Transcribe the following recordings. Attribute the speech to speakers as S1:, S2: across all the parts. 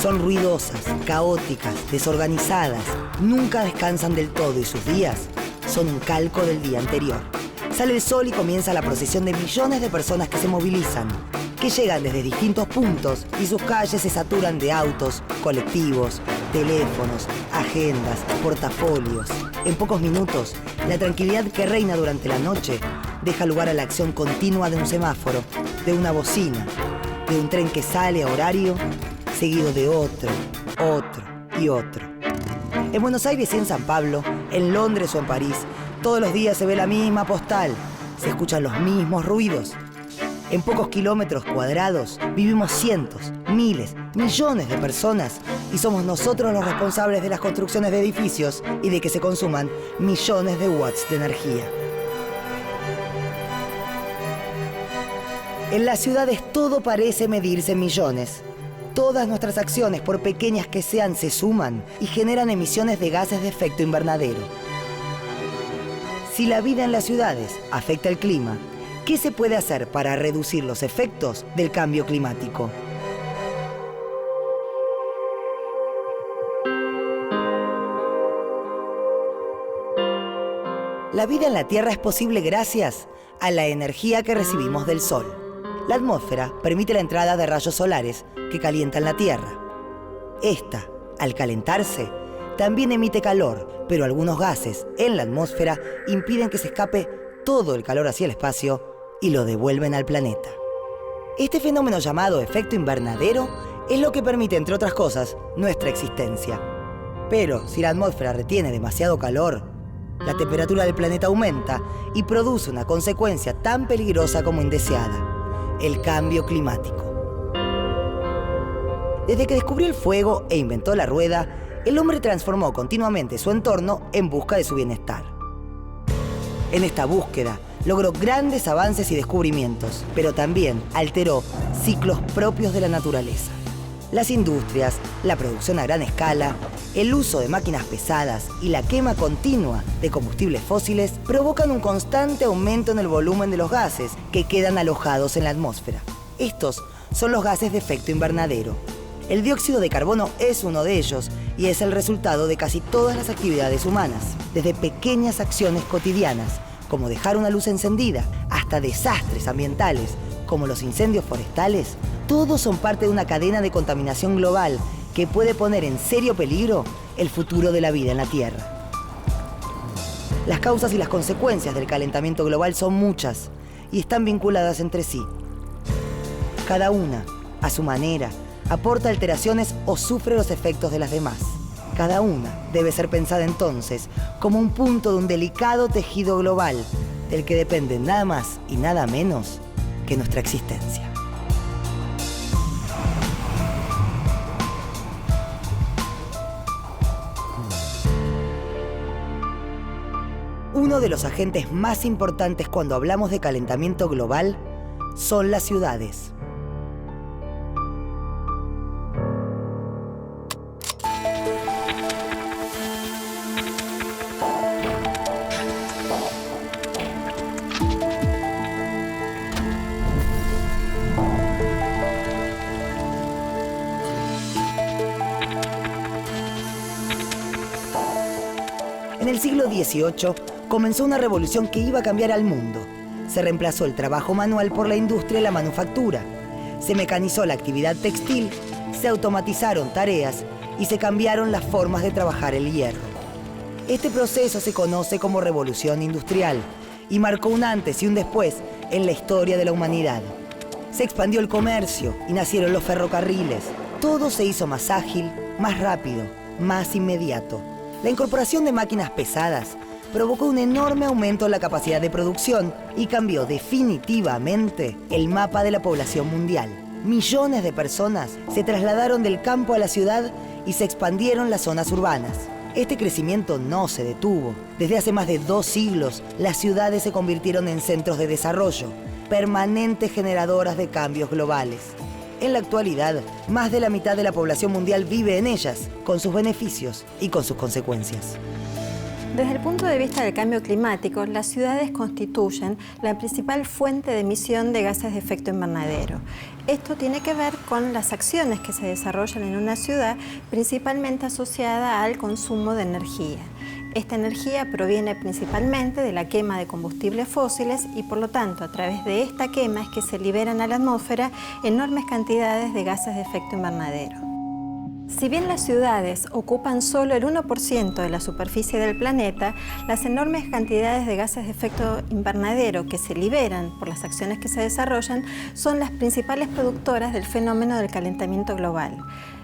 S1: Son ruidosas, caóticas, desorganizadas, nunca descansan del todo y sus días son un calco del día anterior. Sale el sol y comienza la procesión de millones de personas que se movilizan, que llegan desde distintos puntos y sus calles se saturan de autos, colectivos, teléfonos, agendas, portafolios. En pocos minutos, la tranquilidad que reina durante la noche deja lugar a la acción continua de un semáforo, de una bocina, de un tren que sale a horario, seguido de otro y otro. En Buenos Aires y en San Pablo, en Londres o en París, todos los días se ve la misma postal, se escuchan los mismos ruidos. En pocos kilómetros cuadrados vivimos cientos, miles, millones de personas y somos nosotros los responsables de las construcciones de edificios y de que se consuman millones de watts de energía. En las ciudades todo parece medirse en millones. Todas nuestras acciones, por pequeñas que sean, se suman y generan emisiones de gases de efecto invernadero. Si la vida en las ciudades afecta el clima, ¿qué se puede hacer para reducir los efectos del cambio climático? La vida en la Tierra es posible gracias a la energía que recibimos del Sol. La atmósfera permite la entrada de rayos solares que calientan la Tierra. Esta, al calentarse, también emite calor, pero algunos gases en la atmósfera impiden que se escape todo el calor hacia el espacio y lo devuelven al planeta. Este fenómeno llamado efecto invernadero es lo que permite, entre otras cosas, nuestra existencia. Pero si la atmósfera retiene demasiado calor, la temperatura del planeta aumenta y produce una consecuencia tan peligrosa como indeseada: el cambio climático. Desde que descubrió el fuego e inventó la rueda, el hombre transformó continuamente su entorno en busca de su bienestar. En esta búsqueda, logró grandes avances y descubrimientos, pero también alteró ciclos propios de la naturaleza. Las industrias, la producción a gran escala, el uso de máquinas pesadas y la quema continua de combustibles fósiles provocan un constante aumento en el volumen de los gases que quedan alojados en la atmósfera. Estos son los gases de efecto invernadero. El dióxido de carbono es uno de ellos y es el resultado de casi todas las actividades humanas, desde pequeñas acciones cotidianas, como dejar una luz encendida, hasta desastres ambientales, como los incendios forestales. Todos son parte de una cadena de contaminación global que puede poner en serio peligro el futuro de la vida en la Tierra. Las causas y las consecuencias del calentamiento global son muchas y están vinculadas entre sí. Cada una, a su manera, aporta alteraciones o sufre los efectos de las demás. Cada una debe ser pensada entonces como un punto de un delicado tejido global del que depende nada más y nada menos que nuestra existencia. Uno de los agentes más importantes cuando hablamos de calentamiento global son las ciudades. En el siglo XVIII comenzó una revolución que iba a cambiar al mundo. Se reemplazó el trabajo manual por la industria y la manufactura. Se mecanizó la actividad textil, se automatizaron tareas y se cambiaron las formas de trabajar el hierro. Este proceso se conoce como Revolución Industrial y marcó un antes y un después en la historia de la humanidad. Se expandió el comercio y nacieron los ferrocarriles. Todo se hizo más ágil, más rápido, más inmediato. La incorporación de máquinas pesadas provocó un enorme aumento en la capacidad de producción y cambió definitivamente el mapa de la población mundial. Millones de personas se trasladaron del campo a la ciudad y se expandieron las zonas urbanas. Este crecimiento no se detuvo. Desde hace más de 2 siglos, las ciudades se convirtieron en centros de desarrollo, permanentes generadoras de cambios globales. En la actualidad, más de la mitad de la población mundial vive en ellas, con sus beneficios y con sus consecuencias.
S2: Desde el punto de vista del cambio climático, las ciudades constituyen la principal fuente de emisión de gases de efecto invernadero. Esto tiene que ver con las acciones que se desarrollan en una ciudad, principalmente asociada al consumo de energía. Esta energía proviene principalmente de la quema de combustibles fósiles y, por lo tanto, a través de esta quema es que se liberan a la atmósfera enormes cantidades de gases de efecto invernadero. Si bien las ciudades ocupan solo el 1% de la superficie del planeta, las enormes cantidades de gases de efecto invernadero que se liberan por las acciones que se desarrollan son las principales productoras del fenómeno del calentamiento global.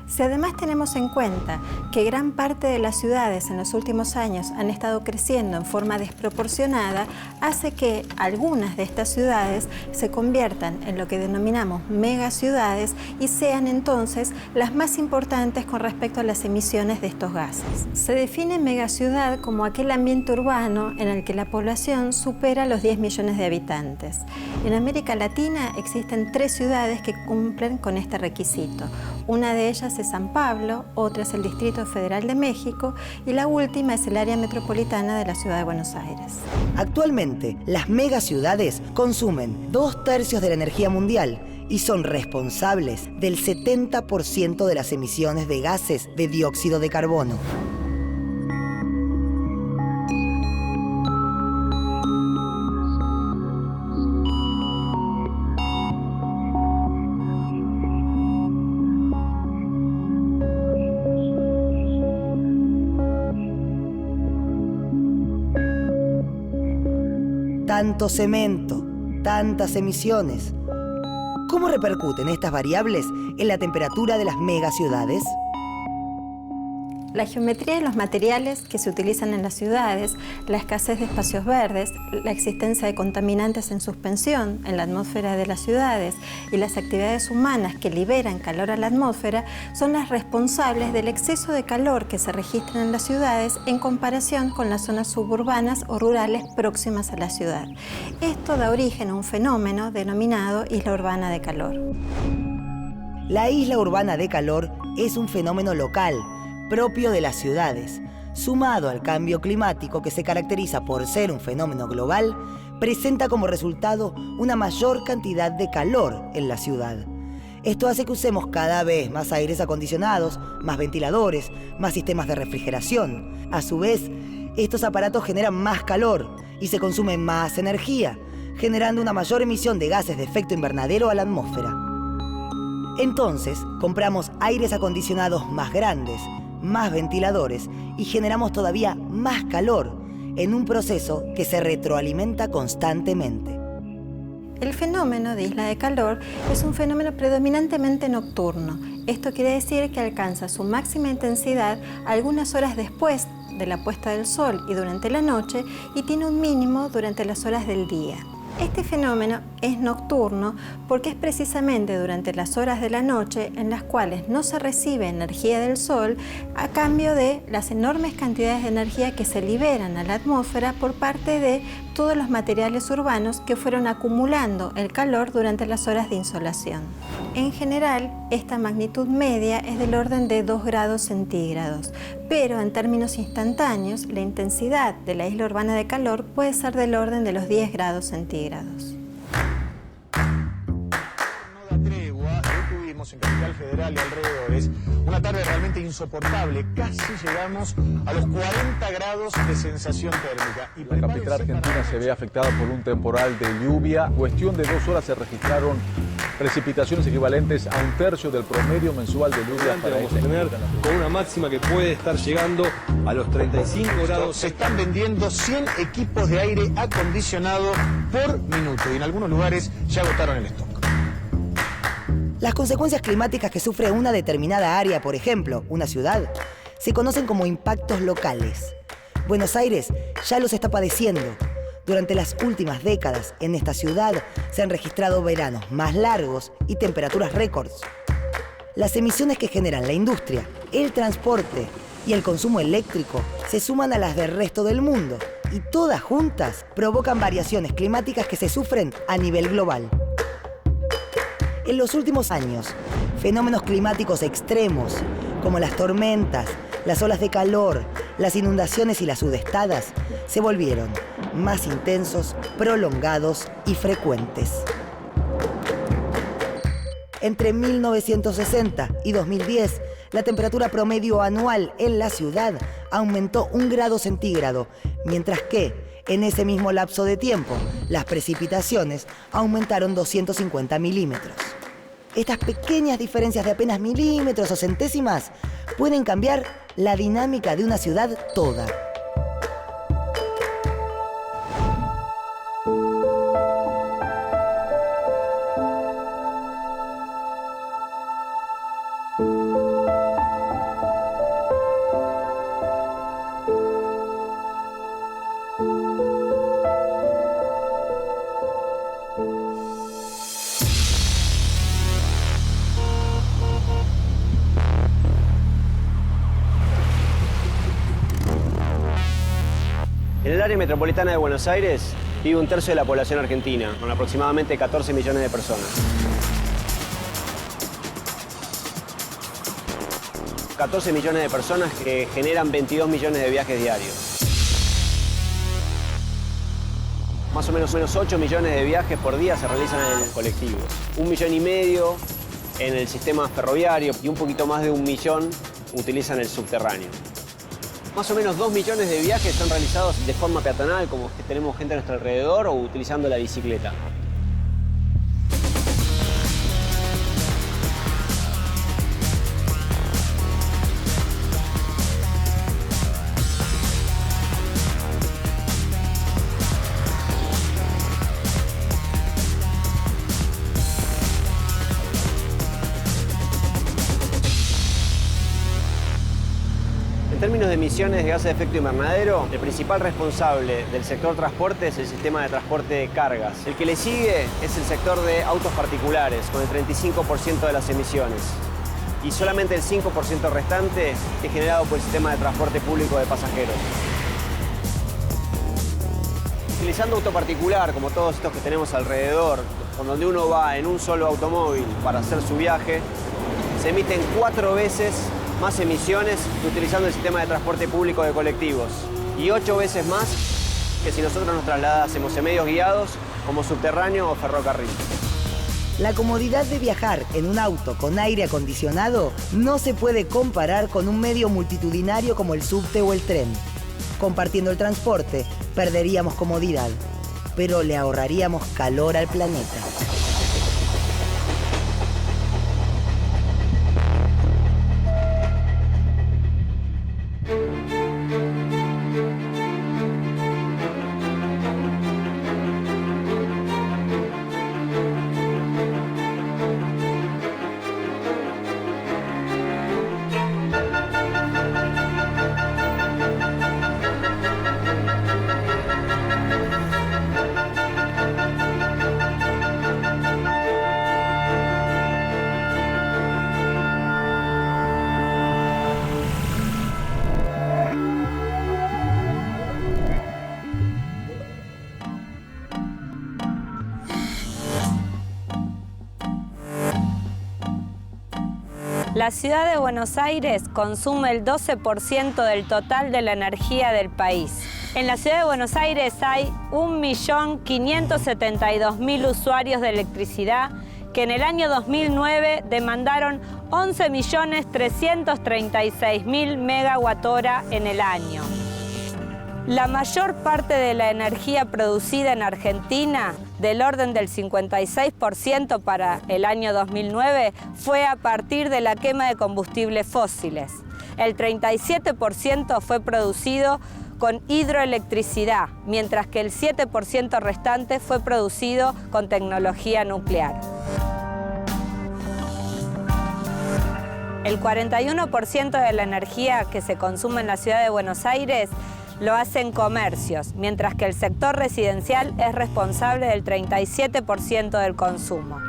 S2: Si además tenemos en cuenta que gran parte de las ciudades en los últimos años han estado creciendo en forma desproporcionada, hace que algunas de estas ciudades se conviertan en lo que denominamos megaciudades y sean entonces las más importantes con respecto a las emisiones de estos gases. Se define megaciudad como aquel ambiente urbano en el que la población supera los 10 millones de habitantes. En América Latina existen 3 ciudades que cumplen con este requisito. Una de ellas es San Pablo, otra es el Distrito Federal de México y la última es el área metropolitana de la Ciudad de Buenos Aires.
S1: Actualmente, las megaciudades consumen 2/3 de la energía mundial y son responsables del 70% de las emisiones de gases de dióxido de carbono. Tanto cemento, tantas emisiones. ¿Cómo repercuten estas variables en la temperatura de las megaciudades?
S2: La geometría de los materiales que se utilizan en las ciudades, la escasez de espacios verdes, la existencia de contaminantes en suspensión en la atmósfera de las ciudades y las actividades humanas que liberan calor a la atmósfera son las responsables del exceso de calor que se registra en las ciudades en comparación con las zonas suburbanas o rurales próximas a la ciudad. Esto da origen a un fenómeno denominado isla urbana de calor.
S1: La isla urbana de calor es un fenómeno local, propio de las ciudades, sumado al cambio climático que se caracteriza por ser un fenómeno global, presenta como resultado una mayor cantidad de calor en la ciudad. Esto hace que usemos cada vez más aires acondicionados, más ventiladores, más sistemas de refrigeración. A su vez, estos aparatos generan más calor y se consume más energía, generando una mayor emisión de gases de efecto invernadero a la atmósfera. Entonces, compramos aires acondicionados más grandes, más ventiladores y generamos todavía más calor en un proceso que se retroalimenta constantemente.
S2: El fenómeno de isla de calor es un fenómeno predominantemente nocturno. Esto quiere decir que alcanza su máxima intensidad algunas horas después de la puesta del sol y durante la noche y tiene un mínimo durante las horas del día. Este fenómeno es nocturno porque es precisamente durante las horas de la noche en las cuales no se recibe energía del sol a cambio de las enormes cantidades de energía que se liberan a la atmósfera por parte de todos los materiales urbanos que fueron acumulando el calor durante las horas de insolación. En general, esta magnitud media es del orden de 2 grados centígrados, pero en términos instantáneos, la intensidad de la isla urbana de calor puede ser del orden de los 10 grados centígrados.
S3: No da tregua, hoy tuvimos en Capital Federal y alrededores una tarde realmente insoportable, casi llegamos a los 40 grados de sensación térmica. Y
S4: la capital argentina se ve afectada por un temporal de lluvia. En cuestión de 2 horas se registraron precipitaciones equivalentes a 1/3 del promedio mensual de lluvia.
S5: Vamos a tener con una máxima que puede estar llegando a los 35 grados.
S3: Se están vendiendo 100 equipos de aire acondicionado por minuto y en algunos lugares ya agotaron el stock.
S1: Las consecuencias climáticas que sufre una determinada área, por ejemplo, una ciudad, se conocen como impactos locales. Buenos Aires ya los está padeciendo. Durante las últimas décadas, en esta ciudad se han registrado veranos más largos y temperaturas récords. Las emisiones que generan la industria, el transporte y el consumo eléctrico se suman a las del resto del mundo y todas juntas provocan variaciones climáticas que se sufren a nivel global. En los últimos años, fenómenos climáticos extremos, como las tormentas, las olas de calor, las inundaciones y las sudestadas se volvieron más intensos, prolongados y frecuentes. Entre 1960 y 2010, la temperatura promedio anual en la ciudad aumentó 1 grado centígrado, mientras que en ese mismo lapso de tiempo, las precipitaciones aumentaron 250 milímetros. Estas pequeñas diferencias de apenas milímetros o centésimas pueden cambiar la dinámica de una ciudad toda.
S6: En el área metropolitana de Buenos Aires vive 1/3 de la población argentina, con aproximadamente 14 millones de personas. 14 millones de personas que generan 22 millones de viajes diarios. Más o menos 8 millones de viajes por día se realizan en colectivos. 1,5 millones en el sistema ferroviario y un poquito más de 1 millón utilizan el subterráneo. Más o menos 2 millones de viajes son realizados de forma peatonal, como que tenemos gente a nuestro alrededor, o utilizando la bicicleta. En términos de emisiones de gases de efecto invernadero, el principal responsable del sector transporte es el sistema de transporte de cargas. El que le sigue es el sector de autos particulares, con el 35% de las emisiones. Y solamente el 5% restante es generado por el sistema de transporte público de pasajeros. Utilizando auto particular, como todos estos que tenemos alrededor, con donde uno va en un solo automóvil para hacer su viaje, se emiten 4 veces más emisiones que utilizando el sistema de transporte público de colectivos y 8 veces más que si nosotros nos trasladásemos en medios guiados como subterráneo o ferrocarril.
S1: La comodidad de viajar en un auto con aire acondicionado no se puede comparar con un medio multitudinario como el subte o el tren. Compartiendo el transporte, perderíamos comodidad, pero le ahorraríamos calor al planeta.
S7: La ciudad de Buenos Aires consume el 12% del total de la energía del país. En la ciudad de Buenos Aires hay 1.572.000 usuarios de electricidad que en el año 2009 demandaron 11.336.000 megawatt-hora en el año. La mayor parte de la energía producida en Argentina, del orden del 56% para el año 2009, fue a partir de la quema de combustibles fósiles. El 37% fue producido con hidroelectricidad, mientras que el 7% restante fue producido con tecnología nuclear. El 41% de la energía que se consume en la ciudad de Buenos Aires lo hacen comercios, mientras que el sector residencial es responsable del 37% del consumo.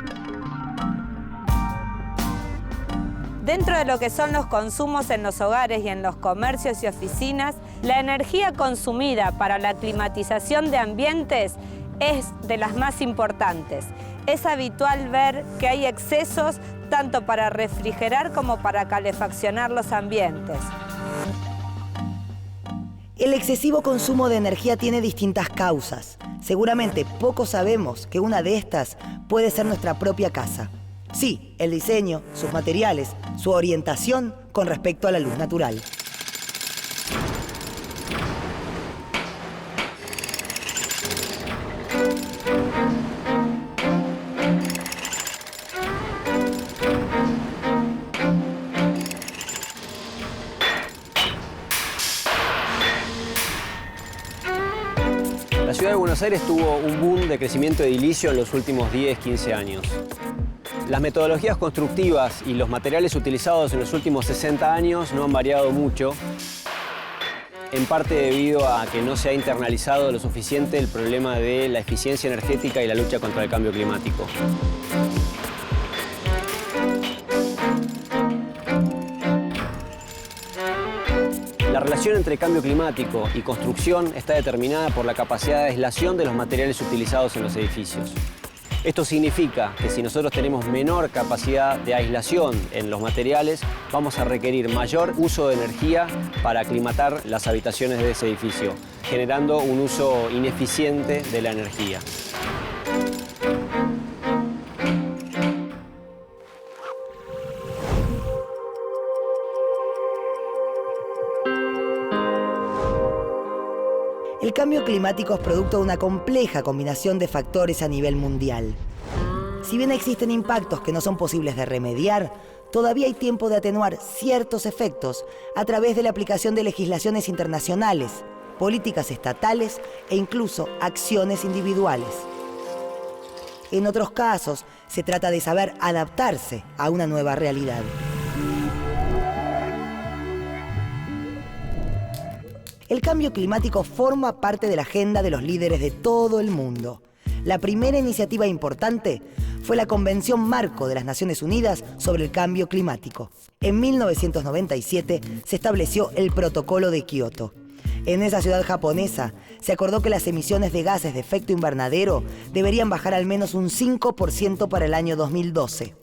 S7: Dentro de lo que son los consumos en los hogares y en los comercios y oficinas, la energía consumida para la climatización de ambientes es de las más importantes. Es habitual ver que hay excesos tanto para refrigerar como para calefaccionar los ambientes.
S1: El excesivo consumo de energía tiene distintas causas. Seguramente pocos sabemos que una de estas puede ser nuestra propia casa. Sí, el diseño, sus materiales, su orientación con respecto a la luz natural.
S6: La ciudad de Buenos Aires tuvo un boom de crecimiento edilicio en los últimos 10-15 años. Las metodologías constructivas y los materiales utilizados en los últimos 60 años no han variado mucho, en parte debido a que no se ha internalizado lo suficiente el problema de la eficiencia energética y la lucha contra el cambio climático. La relación entre cambio climático y construcción está determinada por la capacidad de aislación de los materiales utilizados en los edificios. Esto significa que si nosotros tenemos menor capacidad de aislación en los materiales, vamos a requerir mayor uso de energía para aclimatar las habitaciones de ese edificio, generando un uso ineficiente de la energía.
S1: El cambio climático es producto de una compleja combinación de factores a nivel mundial. Si bien existen impactos que no son posibles de remediar, todavía hay tiempo de atenuar ciertos efectos a través de la aplicación de legislaciones internacionales, políticas estatales e incluso acciones individuales. En otros casos, se trata de saber adaptarse a una nueva realidad. El cambio climático forma parte de la agenda de los líderes de todo el mundo. La primera iniciativa importante fue la Convención Marco de las Naciones Unidas sobre el Cambio Climático. En 1997 se estableció el Protocolo de Kioto. En esa ciudad japonesa se acordó que las emisiones de gases de efecto invernadero deberían bajar al menos un 5% para el año 2012.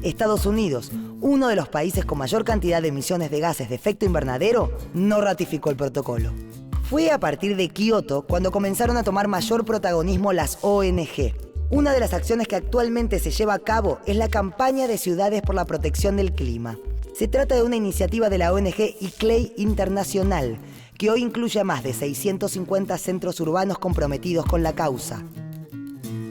S1: Estados Unidos, uno de los países con mayor cantidad de emisiones de gases de efecto invernadero, no ratificó el protocolo. Fue a partir de Kioto cuando comenzaron a tomar mayor protagonismo las ONG. Una de las acciones que actualmente se lleva a cabo es la campaña de Ciudades por la Protección del Clima. Se trata de una iniciativa de la ONG ICLEI Internacional, que hoy incluye a más de 650 centros urbanos comprometidos con la causa.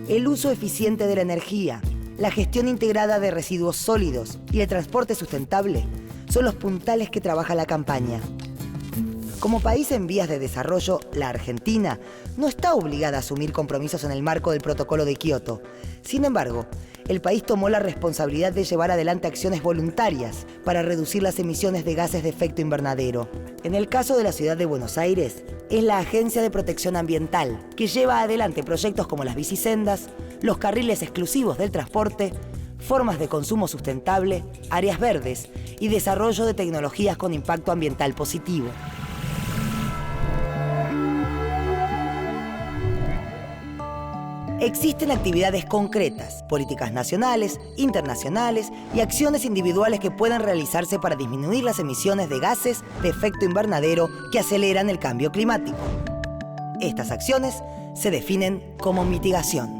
S1: El uso eficiente de la energía, la gestión integrada de residuos sólidos y el transporte sustentable son los puntales que trabaja la campaña. Como país en vías de desarrollo, la Argentina no está obligada a asumir compromisos en el marco del Protocolo de Kioto. Sin embargo, el país tomó la responsabilidad de llevar adelante acciones voluntarias para reducir las emisiones de gases de efecto invernadero. En el caso de la ciudad de Buenos Aires, es la Agencia de Protección Ambiental, que lleva adelante proyectos como las bicisendas, los carriles exclusivos del transporte, formas de consumo sustentable, áreas verdes y desarrollo de tecnologías con impacto ambiental positivo. Existen actividades concretas, políticas nacionales, internacionales y acciones individuales que pueden realizarse para disminuir las emisiones de gases de efecto invernadero que aceleran el cambio climático. Estas acciones se definen como mitigación.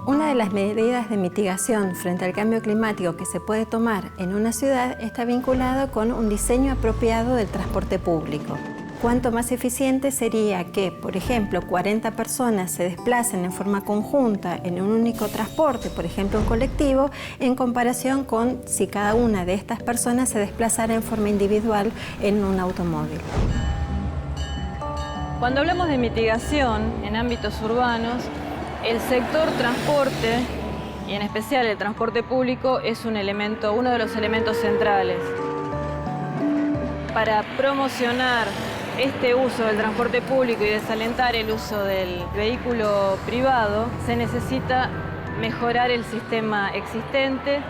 S2: Una de las medidas de mitigación frente al cambio climático que se puede tomar en una ciudad está vinculado con un diseño apropiado del transporte público. Cuánto más eficiente sería que, por ejemplo, 40 personas se desplacen en forma conjunta en un único transporte, por ejemplo un colectivo, en comparación con si cada una de estas personas se desplazara en forma individual en un automóvil.
S8: Cuando hablamos de mitigación en ámbitos urbanos, el sector transporte, y en especial el transporte público, es uno de los elementos centrales. Para promocionar este uso del transporte público y desalentar el uso del vehículo privado, se necesita mejorar el sistema existente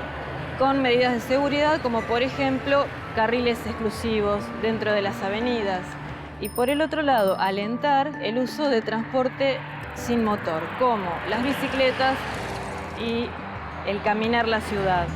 S8: con medidas de seguridad, como por ejemplo carriles exclusivos dentro de las avenidas. Y por el otro lado, alentar el uso de transporte sin motor, como las bicicletas y el caminar la ciudad.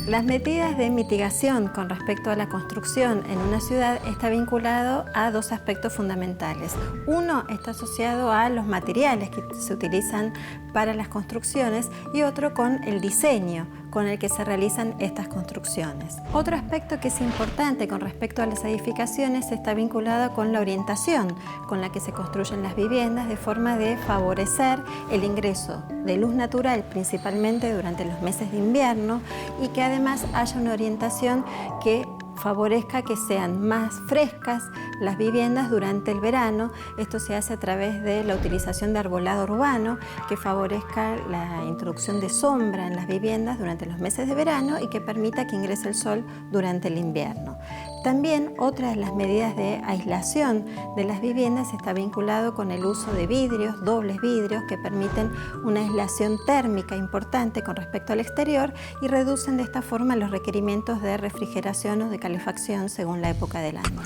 S2: Las medidas de mitigación con respecto a la construcción en una ciudad está vinculado a dos aspectos fundamentales. Uno está asociado a los materiales que se utilizan para las construcciones y otro con el diseño con el que se realizan estas construcciones. Otro aspecto que es importante con respecto a las edificaciones está vinculado con la orientación con la que se construyen las viviendas, de forma de favorecer el ingreso de luz natural, principalmente durante los meses de invierno, y que además haya una orientación que favorezca que sean más frescas las viviendas durante el verano. Esto se hace a través de la utilización de arbolado urbano, que favorezca la introducción de sombra en las viviendas durante los meses de verano y que permita que ingrese el sol durante el invierno. También otra de las medidas de aislación de las viviendas está vinculado con el uso de vidrios, dobles vidrios, que permiten una aislación térmica importante con respecto al exterior y reducen de esta forma los requerimientos de refrigeración o de calefacción según la época del año.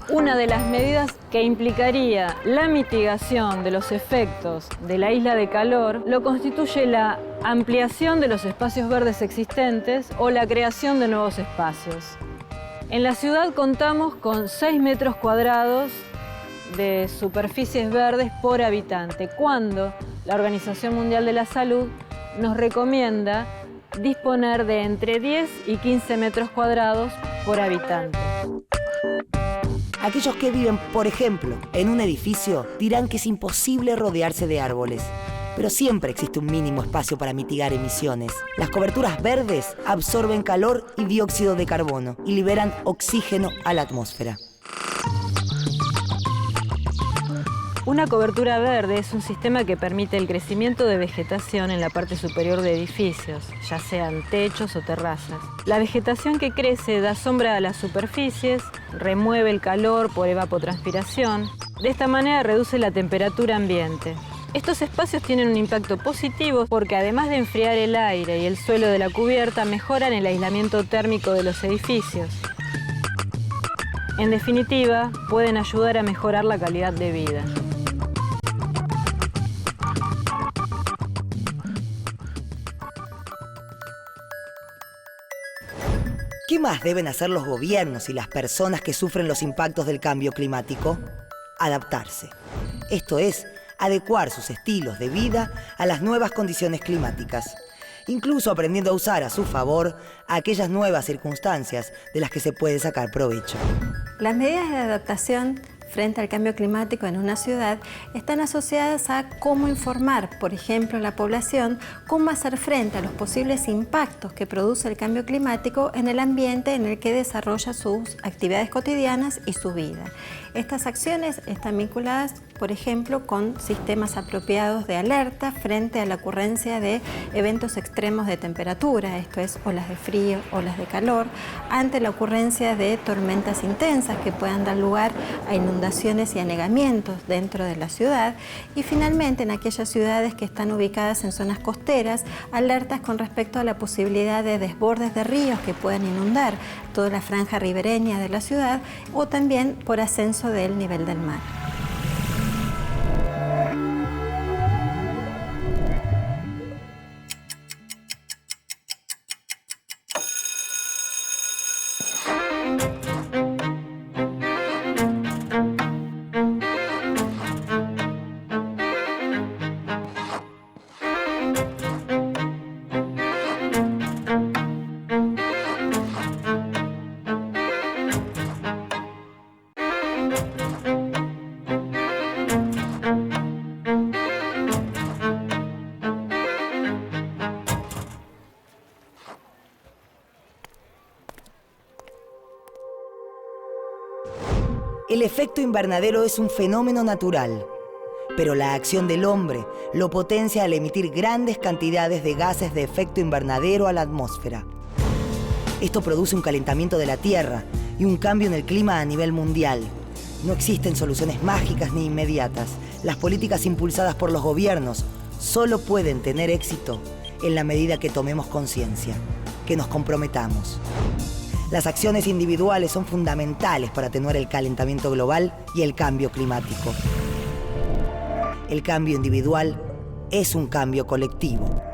S8: Una de las medidas que implicaría la mitigación de los efectos de la isla de calor lo constituye la ampliación de los espacios verdes existentes o la creación de nuevos espacios. En la ciudad contamos con 6 metros cuadrados de superficies verdes por habitante, cuando la Organización Mundial de la Salud nos recomienda disponer de entre 10 y 15 metros cuadrados por habitante.
S1: Aquellos que viven, por ejemplo, en un edificio dirán que es imposible rodearse de árboles. Pero siempre existe un mínimo espacio para mitigar emisiones. Las coberturas verdes absorben calor y dióxido de carbono y liberan oxígeno a la atmósfera.
S8: Una cobertura verde es un sistema que permite el crecimiento de vegetación en la parte superior de edificios, ya sean techos o terrazas. La vegetación que crece da sombra a las superficies, remueve el calor por evapotranspiración. De esta manera reduce la temperatura ambiente. Estos espacios tienen un impacto positivo porque además de enfriar el aire y el suelo de la cubierta, mejoran el aislamiento térmico de los edificios. En definitiva, pueden ayudar a mejorar la calidad de vida.
S1: ¿Qué más deben hacer los gobiernos y las personas que sufren los impactos del cambio climático? Adaptarse. Esto es, adecuar sus estilos de vida a las nuevas condiciones climáticas, incluso aprendiendo a usar a su favor aquellas nuevas circunstancias de las que se puede sacar provecho.
S2: Las medidas de adaptación frente al cambio climático en una ciudad están asociadas a cómo informar, por ejemplo, a la población cómo hacer frente a los posibles impactos que produce el cambio climático en el ambiente en el que desarrolla sus actividades cotidianas y su vida. Estas acciones están vinculadas, por ejemplo, con sistemas apropiados de alerta frente a la ocurrencia de eventos extremos de temperatura, esto es, olas de frío, olas de calor, ante la ocurrencia de tormentas intensas que puedan dar lugar a inundaciones y anegamientos dentro de la ciudad, y finalmente en aquellas ciudades que están ubicadas en zonas costeras, alertas con respecto a la posibilidad de desbordes de ríos que puedan inundar toda la franja ribereña de la ciudad, o también por ascenso del nivel del mar.
S1: El efecto invernadero es un fenómeno natural, pero la acción del hombre lo potencia al emitir grandes cantidades de gases de efecto invernadero a la atmósfera. Esto produce un calentamiento de la Tierra y un cambio en el clima a nivel mundial. No existen soluciones mágicas ni inmediatas. Las políticas impulsadas por los gobiernos solo pueden tener éxito en la medida que tomemos conciencia, que nos comprometamos. Las acciones individuales son fundamentales para atenuar el calentamiento global y el cambio climático. El cambio individual es un cambio colectivo.